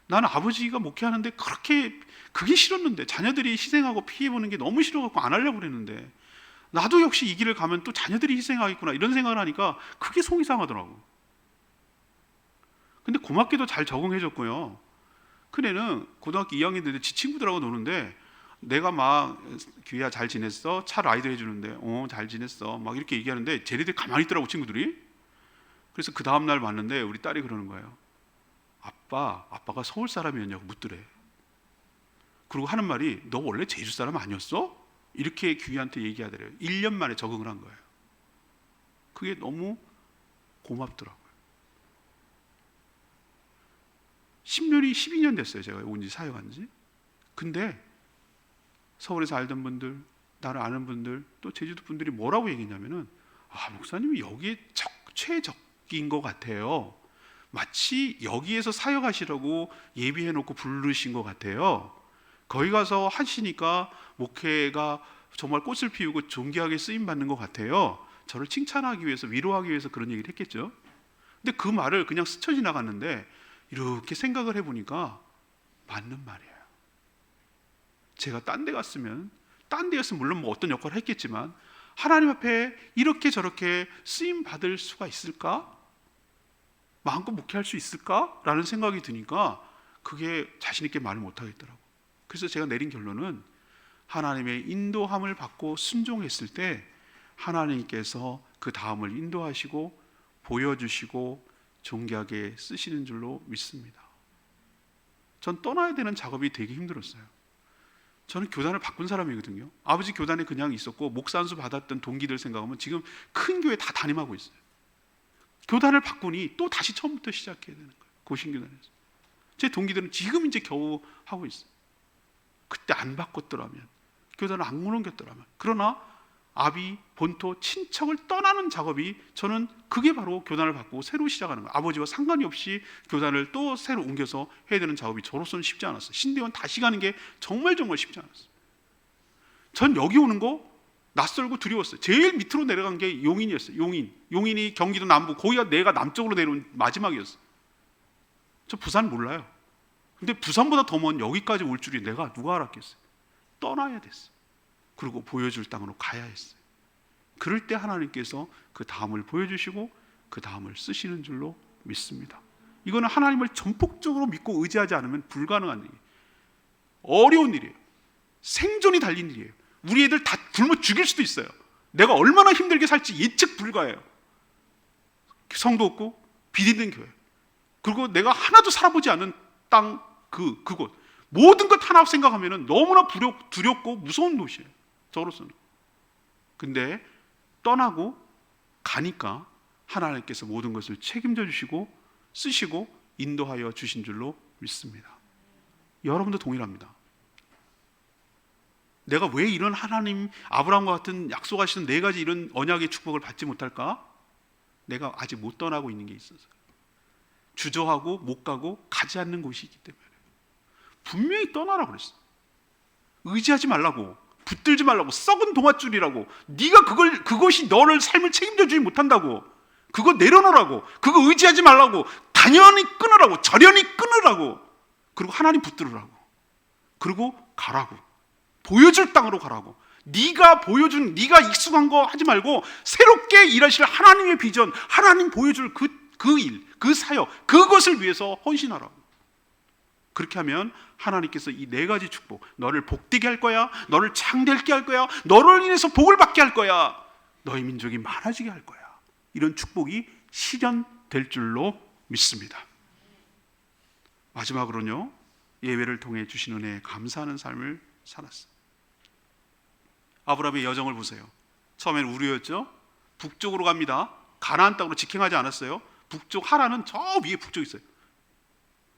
나는 아버지가 목회하는데 그게 싫었는데, 자녀들이 희생하고 피해보는 게 너무 싫어갖고 안 하려고 그랬는데, 나도 역시 이 길을 가면 또 자녀들이 희생하겠구나 이런 생각을 하니까 그게 속이 상하더라고. 근데 고맙게도 잘 적응해줬고요. 큰애는 고등학교 2학년 되는데 지 친구들하고 노는데, 내가 막 규희야 잘 지냈어? 차 라이드 해주는데 잘 지냈어 막 이렇게 얘기하는데 쟤네들이 가만히 있더라고, 친구들이. 그래서 그 다음날 봤는데 우리 딸이 그러는 거예요. 아빠가 서울 사람이었냐고 묻더래. 그리고 하는 말이, 너 원래 제주 사람 아니었어? 이렇게 규희한테 얘기하더래요. 1년 만에 적응을 한 거예요. 그게 너무 고맙더라고요. 12년 됐어요. 제가 온지 사역한 지. 근데 서울에서 알던 분들, 나를 아는 분들, 또 제주도 분들이 뭐라고 얘기했냐면은, 목사님이 여기에 최적인 것 같아요. 마치 여기에서 사역하시라고 예비해놓고 부르신 것 같아요. 거기 가서 하시니까 목회가 정말 꽃을 피우고 존귀하게 쓰임받는 것 같아요. 저를 칭찬하기 위해서, 위로하기 위해서 그런 얘기를 했겠죠. 근데 그 말을 그냥 스쳐 지나갔는데 이렇게 생각을 해보니까 맞는 말이에요. 제가 딴 데 갔으면, 딴 데였으면 물론 뭐 어떤 역할을 했겠지만 하나님 앞에 이렇게 저렇게 쓰임 받을 수가 있을까? 마음껏 목회할 수 있을까? 라는 생각이 드니까 그게 자신 있게 말을 못 하겠더라고. 그래서 제가 내린 결론은, 하나님의 인도함을 받고 순종했을 때 하나님께서 그 다음을 인도하시고 보여주시고 존귀하게 쓰시는 줄로 믿습니다. 전 떠나야 되는 작업이 되게 힘들었어요. 저는 교단을 바꾼 사람이거든요. 아버지 교단에 그냥 있었고 목사 안수 받았던 동기들 생각하면 지금 큰 교회 다 담임하고 있어요. 교단을 바꾸니 또 다시 처음부터 시작해야 되는 거예요. 고신교단에서. 제 동기들은 지금 이제 겨우 하고 있어요. 그때 안 바꿨더라면, 교단을 안 옮겼더라면. 그러나 아비, 본토, 친척을 떠나는 작업이, 저는 그게 바로 교단을 바꾸고 새로 시작하는 거예요. 아버지와 상관이 없이 교단을 또 새로 옮겨서 해야 되는 작업이 저로서는 쉽지 않았어요. 신대원 다시 가는 게 정말 쉽지 않았어요. 전 여기 오는 거 낯설고 두려웠어요. 제일 밑으로 내려간 게 용인이었어요. 용인이 경기도 남부, 거기가 내가 남쪽으로 내려온 마지막이었어요. 저 부산 몰라요. 근데 부산보다 더 먼 여기까지 올 줄이 내가 누가 알았겠어요. 떠나야 됐어요. 그리고 보여줄 땅으로 가야 했어요. 그럴 때 하나님께서 그 다음을 보여주시고 그 다음을 쓰시는 줄로 믿습니다. 이거는 하나님을 전폭적으로 믿고 의지하지 않으면 불가능한 일이에요. 어려운 일이에요. 생존이 달린 일이에요. 우리 애들 다 굶어 죽일 수도 있어요. 내가 얼마나 힘들게 살지 예측 불가해요. 성도 없고 비리는 교회, 그리고 내가 하나도 살아보지 않은 땅, 그곳, 모든 것 하나 생각하면 너무나 두렵고 무서운 곳이에요, 저로서는. 근데 떠나고 가니까 하나님께서 모든 것을 책임져 주시고 쓰시고 인도하여 주신 줄로 믿습니다. 여러분도 동일합니다. 내가 왜 이런 하나님, 아브라함과 같은 약속하시는 4가지 이런 언약의 축복을 받지 못할까? 내가 아직 못 떠나고 있는 게 있어서, 주저하고 못 가고 가지 않는 곳이 있기 때문에. 분명히 떠나라고 그랬어. 의지하지 말라고, 붙들지 말라고, 썩은 동아줄이라고, 네가 그것이 너를 삶을 책임져 주지 못한다고, 그거 내려놓으라고, 그거 의지하지 말라고, 단연히 끊으라고, 절연히 끊으라고, 그리고 하나님 붙들으라고, 그리고 가라고, 보여줄 땅으로 가라고. 네가 보여준, 네가 익숙한 거 하지 말고 새롭게 일하실 하나님의 비전, 하나님 보여줄 그 일, 그 사역, 그것을 위해서 헌신하라고. 그렇게 하면 하나님께서 이 4가지 축복, 너를 복되게 할 거야, 너를 창대하게 할 거야, 너를 인해서 복을 받게 할 거야, 너희 민족이 많아지게 할 거야, 이런 축복이 실현될 줄로 믿습니다. 마지막으로는요, 예외를 통해 주신 은혜에 감사하는 삶을 살았어요. 아브라함의 여정을 보세요. 처음엔 우르였죠. 북쪽으로 갑니다. 가나안 땅으로 직행하지 않았어요. 북쪽 하란은 저 위에 북쪽에 있어요.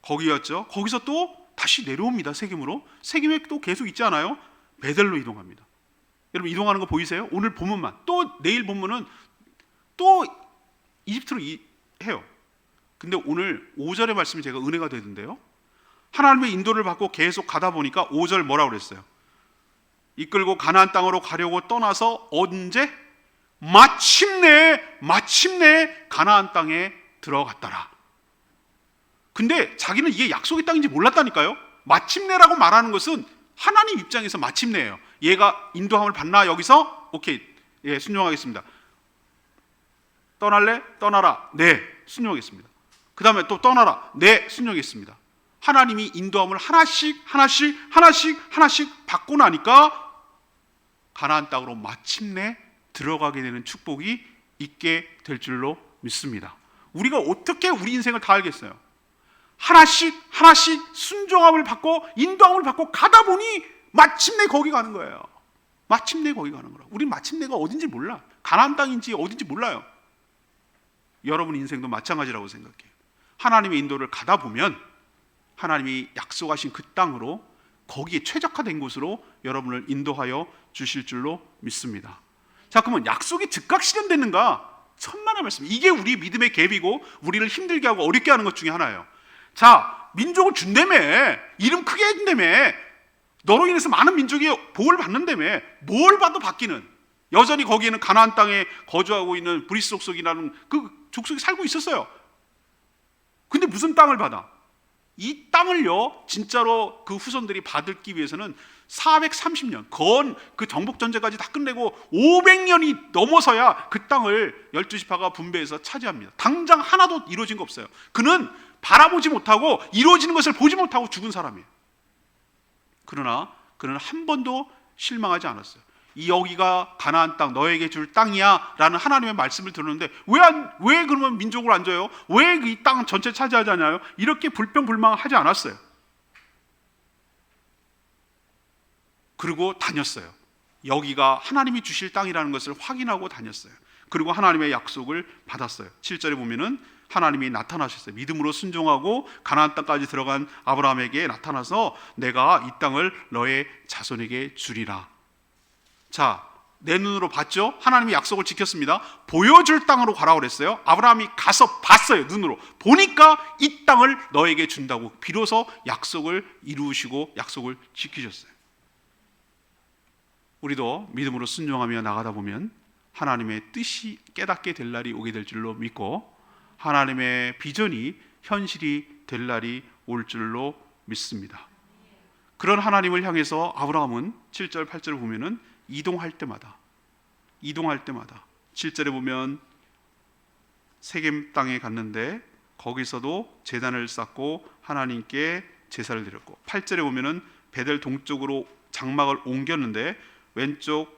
거기였죠. 거기서 또 다시 내려옵니다. 세겜으로. 세겜에 또 계속 있지 않아요? 베델로 이동합니다. 여러분, 이동하는 거 보이세요? 오늘 본문만, 또 내일 본문은 또 이집트로 해요. 근데 오늘 5절의 말씀이 제가 은혜가 되던데요, 하나님의 인도를 받고 계속 가다 보니까 5절 뭐라고 그랬어요? 이끌고 가나안 땅으로 가려고 떠나서 언제? 마침내 가나안 땅에 들어갔더라. 근데 자기는 이게 약속의 땅인지 몰랐다니까요. 마침내라고 말하는 것은 하나님 입장에서 마침내예요. 얘가 인도함을 받나? 여기서 오케이, 예, 순종하겠습니다. 떠날래? 떠나라. 네, 순종하겠습니다. 그 다음에 또 떠나라. 네, 순종하겠습니다. 하나님이 인도함을 하나씩 받고 나니까 가나안 땅으로 마침내 들어가게 되는 축복이 있게 될 줄로 믿습니다. 우리가 어떻게 우리 인생을 다 알겠어요? 하나씩 순종함을 받고 인도함을 받고 가다 보니 마침내 거기 가는 거예요. 마침내 거기 가는 거라. 우리 마침내가 어딘지 몰라. 가나안 땅인지 어딘지 몰라요. 여러분 인생도 마찬가지라고 생각해요. 하나님의 인도를 가다 보면 하나님이 약속하신 그 땅으로, 거기에 최적화된 곳으로 여러분을 인도하여 주실 줄로 믿습니다. 자, 그러면 약속이 즉각 실현되는가? 천만의 말씀. 이게 우리 믿음의 갭이고 우리를 힘들게 하고 어렵게 하는 것 중에 하나예요. 자, 민족을 준다며, 이름 크게 해준다며, 너로 인해서 많은 민족이 복을 받는다며. 뭘 봐도 받기는, 여전히 거기에는 가나안 땅에 거주하고 있는 브리스 족속이라는 그 족속이 살고 있었어요. 근데 무슨 땅을 받아? 이 땅을요, 진짜로 그 후손들이 받기 위해서는 430년, 그 정복 전쟁까지 다 끝내고 500년이 넘어서야 그 땅을 12지파가 분배해서 차지합니다. 당장 하나도 이루어진 거 없어요. 그는 바라보지 못하고 이루어지는 것을 보지 못하고 죽은 사람이에요. 그러나 그는 한 번도 실망하지 않았어요. 이 여기가 가나안 땅, 너에게 줄 땅이야 라는 하나님의 말씀을 들었는데 왜 그러면 민족을 안 줘요? 왜 이 땅 전체 차지하지 않아요? 이렇게 불평불만하지 않았어요. 그리고 다녔어요. 여기가 하나님이 주실 땅이라는 것을 확인하고 다녔어요. 그리고 하나님의 약속을 받았어요. 7절에 보면은 하나님이 나타나셨어요. 믿음으로 순종하고 가나안 땅까지 들어간 아브라함에게 나타나서 내가 이 땅을 너의 자손에게 주리라. 자, 내 눈으로 봤죠. 하나님이 약속을 지켰습니다. 보여줄 땅으로 가라고 그랬어요. 아브라함이 가서 봤어요. 눈으로 보니까 이 땅을 너에게 준다고 비로소 약속을 이루시고 약속을 지키셨어요. 우리도 믿음으로 순종하며 나가다 보면 하나님의 뜻이 깨닫게 될 날이 오게 될 줄로 믿고 하나님의 비전이 현실이 될 날이 올 줄로 믿습니다. 그런 하나님을 향해서 아브라함은 7절 8절을 보면은 이동할 때마다 7절에 보면 세겜 땅에 갔는데 거기서도 제단을 쌓고 하나님께 제사를 드렸고, 8절에 보면은 베델 동쪽으로 장막을 옮겼는데 왼쪽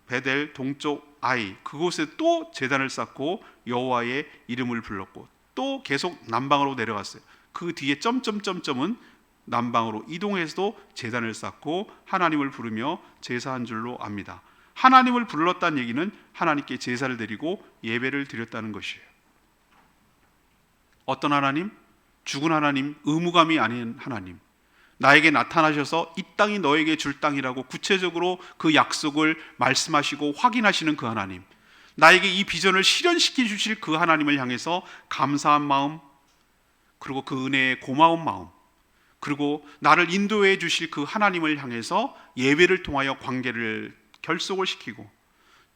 베델 동쪽 아이 그곳에 또 제단을 쌓고 여호와의 이름을 불렀고, 또 계속 남방으로 내려갔어요. 그 뒤에 점점점점은 남방으로 이동해서도 제단을 쌓고 하나님을 부르며 제사한 줄로 압니다. 하나님을 불렀다는 얘기는 하나님께 제사를 드리고 예배를 드렸다는 것이에요. 어떤 하나님? 죽은 하나님, 의무감이 아닌 하나님, 나에게 나타나셔서 이 땅이 너에게 줄 땅이라고 구체적으로 그 약속을 말씀하시고 확인하시는 그 하나님, 나에게 이 비전을 실현시켜 주실 그 하나님을 향해서 감사한 마음, 그리고 그 은혜에 고마운 마음, 그리고 나를 인도해 주실 그 하나님을 향해서 예배를 통하여 관계를 결속을 시키고,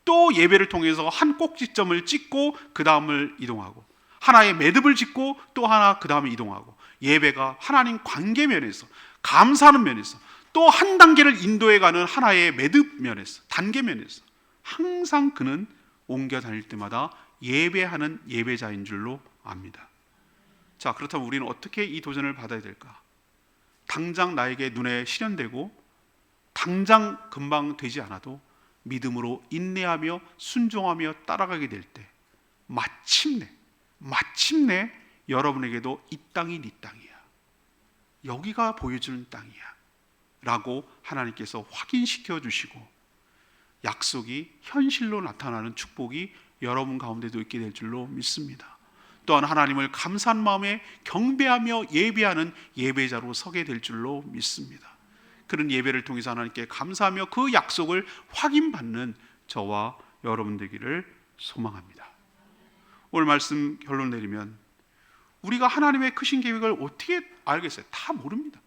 또 예배를 통해서 한 꼭지점을 찍고 그 다음을 이동하고, 하나의 매듭을 짓고 또 하나 그 다음에 이동하고, 예배가 하나님 관계 면에서, 감사하는 면에서, 또 한 단계를 인도해가는 하나의 매듭 면에서, 단계 면에서 항상 그는 옮겨 다닐 때마다 예배하는 예배자인 줄로 압니다. 자, 그렇다면 우리는 어떻게 이 도전을 받아야 될까? 당장 나에게 눈에 실현되고 당장 금방 되지 않아도 믿음으로 인내하며 순종하며 따라가게 될 때 마침내 여러분에게도 이 땅이 네 땅이야, 여기가 보여주는 땅이야 라고 하나님께서 확인시켜 주시고 약속이 현실로 나타나는 축복이 여러분 가운데도 있게 될 줄로 믿습니다. 또한 하나님을 감사한 마음에 경배하며 예배하는 예배자로 서게 될 줄로 믿습니다. 그런 예배를 통해서 하나님께 감사하며 그 약속을 확인받는 저와 여러분 되기를 소망합니다. 오늘 말씀 결론 내리면 우리가 하나님의 크신 계획을 어떻게 알겠어요? 다 모릅니다.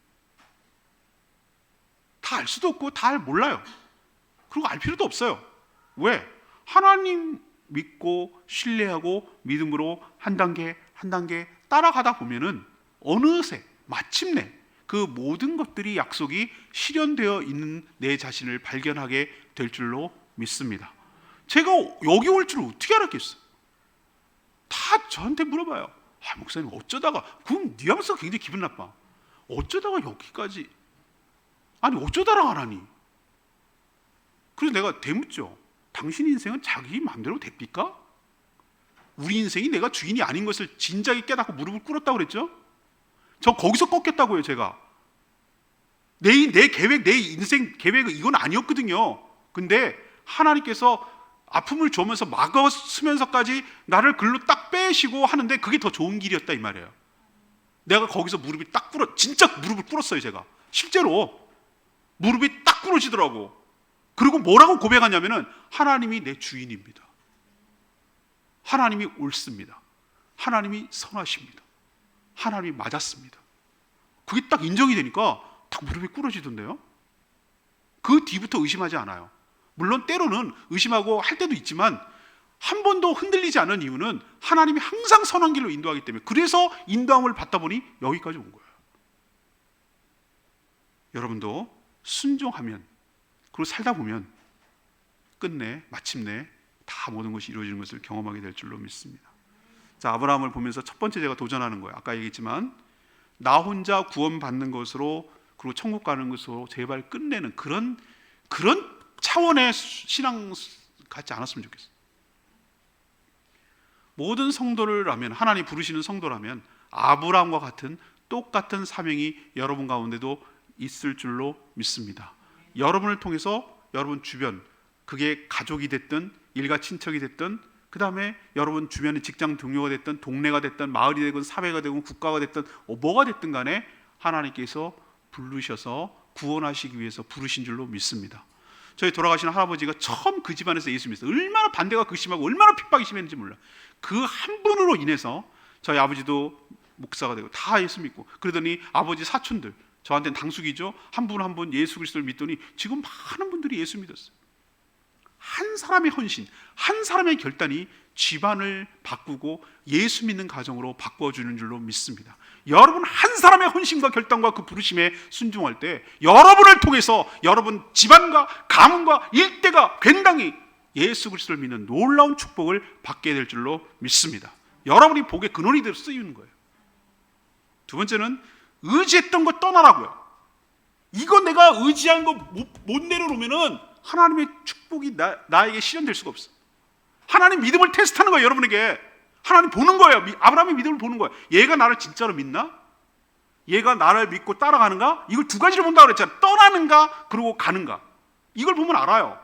다 알 수도 없고 다 몰라요. 그리고 알 필요도 없어요. 왜? 하나님 믿고 신뢰하고 믿음으로 한 단계 한 단계 따라가다 보면은 어느새 마침내 그 모든 것들이 약속이 실현되어 있는 내 자신을 발견하게 될 줄로 믿습니다. 제가 여기 올 줄 어떻게 알았겠어요? 다 저한테 물어봐요. 목사님 어쩌다가, 그럼 뉘앙스가 굉장히 기분 나빠. 어쩌다가 여기까지, 아니 어쩌다가 하나니? 그래서 내가 되묻죠. 당신 인생은 자기 마음대로 됩니까? 우리 인생이 내가 주인이 아닌 것을 진작에 깨닫고 무릎을 꿇었다고 그랬죠? 저 거기서 꺾였다고요. 제가 내 계획, 내 인생 계획은 이건 아니었거든요. 근데 하나님께서 아픔을 주면서 막아쓰면서까지 나를 글로 딱 빼시고 하는데 그게 더 좋은 길이었다 이 말이에요. 내가 거기서 무릎이 딱 꿇어, 진짜 무릎을 꿇었어요. 제가 실제로 무릎이 딱 꿇어지더라고. 그리고 뭐라고 고백하냐면은 하나님이 내 주인입니다. 하나님이 옳습니다. 하나님이 선하십니다. 하나님이 맞았습니다. 그게 딱 인정이 되니까 딱 무릎이 꿇어지던데요. 그 뒤부터 의심하지 않아요. 물론 때로는 의심하고 할 때도 있지만 한 번도 흔들리지 않은 이유는 하나님이 항상 선한 길로 인도하기 때문에, 그래서 인도함을 받다 보니 여기까지 온 거예요. 여러분도 순종하면, 그리고 살다 보면 끝내 마침내 다 모든 것이 이루어지는 것을 경험하게 될 줄로 믿습니다. 자, 아브라함을 보면서 첫 번째 제가 도전하는 거예요. 아까 얘기했지만 나 혼자 구원받는 것으로, 그리고 천국 가는 것으로 제발 끝내는 그런 차원의 신앙 갖지 않았으면 좋겠어요. 모든 성도라면, 하나님 부르시는 성도라면 아브라함과 같은 똑같은 사명이 여러분 가운데도 있을 줄로 믿습니다. 여러분을 통해서 여러분 주변, 그게 가족이 됐든 일가 친척이 됐든, 그 다음에 여러분 주변의 직장 동료가 됐든 동네가 됐든 마을이 되든 사회가 되든 국가가 됐든 뭐가 됐든 간에 하나님께서 부르셔서 구원하시기 위해서 부르신 줄로 믿습니다. 저희 돌아가신 할아버지가 처음 그 집안에서 예수 믿었어요. 얼마나 반대가 극심하고 얼마나 핍박이 심했는지 몰라. 그 한 분으로 인해서 저희 아버지도 목사가 되고 다 예수 믿고, 그러더니 아버지 사촌들, 저한테는 당숙이죠. 한 분 한 분 예수 그리스도를 믿더니 지금 많은 분들이 예수 믿었어요. 한 사람의 헌신, 한 사람의 결단이 집안을 바꾸고 예수 믿는 가정으로 바꿔주는 줄로 믿습니다. 여러분 한 사람의 헌신과 결단과 그 부르심에 순종할 때 여러분을 통해서 여러분 집안과 가문과 일대가 굉장히 예수 그리스도를 믿는 놀라운 축복을 받게 될 줄로 믿습니다. 여러분이 복의 근원이 되어 쓰이는 거예요. 두 번째는 의지했던 거 떠나라고요. 이거 내가 의지한 거 못 내려놓으면은 하나님의 축복이 나에게 실현될 수가 없어. 하나님 믿음을 테스트하는 거예요. 여러분에게 하나님 보는 거예요. 아브라함의 믿음을 보는 거예요. 얘가 나를 진짜로 믿나? 얘가 나를 믿고 따라가는가? 이걸 두 가지를 본다고 그랬잖아요. 떠나는가 그리고 가는가. 이걸 보면 알아요.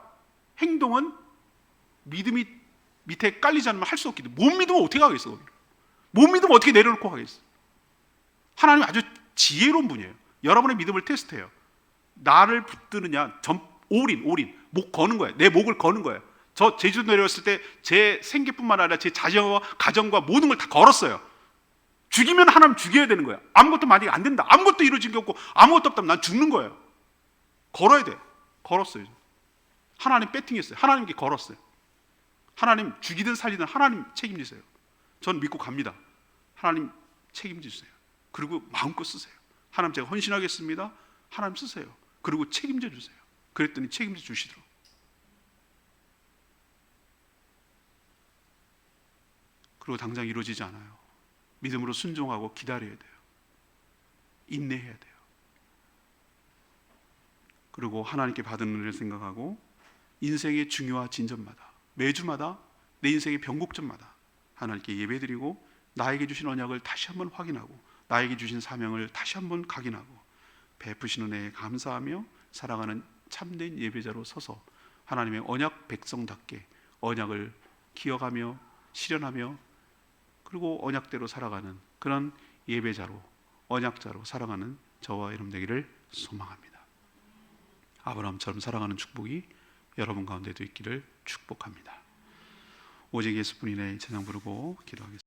행동은 믿음이 밑에 깔리지 않으면 할 수 없기 때문에. 못 믿으면 어떻게 하겠어? 못 믿으면 어떻게 내려놓고 하겠어? 하나님 아주 지혜로운 분이에요. 여러분의 믿음을 테스트해요. 나를 붙드느냐, 올인, 목 거는 거예요. 내 목을 거는 거예요. 저 제주도 내려왔을 때 제 생계뿐만 아니라 제 자녀와 가정과 모든 걸 다 걸었어요. 죽이면 하나님 죽여야 되는 거야. 아무것도 만약에 안 된다, 아무것도 이루어진 게 없고 아무것도 없다면 난 죽는 거예요. 걸어야 돼요. 걸었어요. 하나님 배팅했어요. 하나님께 걸었어요. 하나님 죽이든 살리든 하나님 책임지세요. 전 믿고 갑니다. 하나님 책임지세요. 그리고 마음껏 쓰세요. 하나님 제가 헌신하겠습니다. 하나님 쓰세요. 그리고 책임져 주세요. 그랬더니 책임져 주시더라고요. 그리고 당장 이루어지지 않아요. 믿음으로 순종하고 기다려야 돼요. 인내해야 돼요. 그리고 하나님께 받은 은혜를 생각하고 인생의 중요한 진전마다, 매주마다, 내 인생의 변곡점마다 하나님께 예배드리고 나에게 주신 언약을 다시 한번 확인하고 나에게 주신 사명을 다시 한번 각인하고 베푸신 은혜에 감사하며 살아가는 참된 예배자로 서서 하나님의 언약 백성답게 언약을 기억하며 실현하며 그리고 언약대로 살아가는 그런 예배자로, 언약자로 살아가는 저와 여러분 되기를 소망합니다. 아브라함처럼 살아가는 축복이 여러분 가운데도 있기를 축복합니다. 오직 예수뿐이네 찬양 부르고 기도하겠습니다.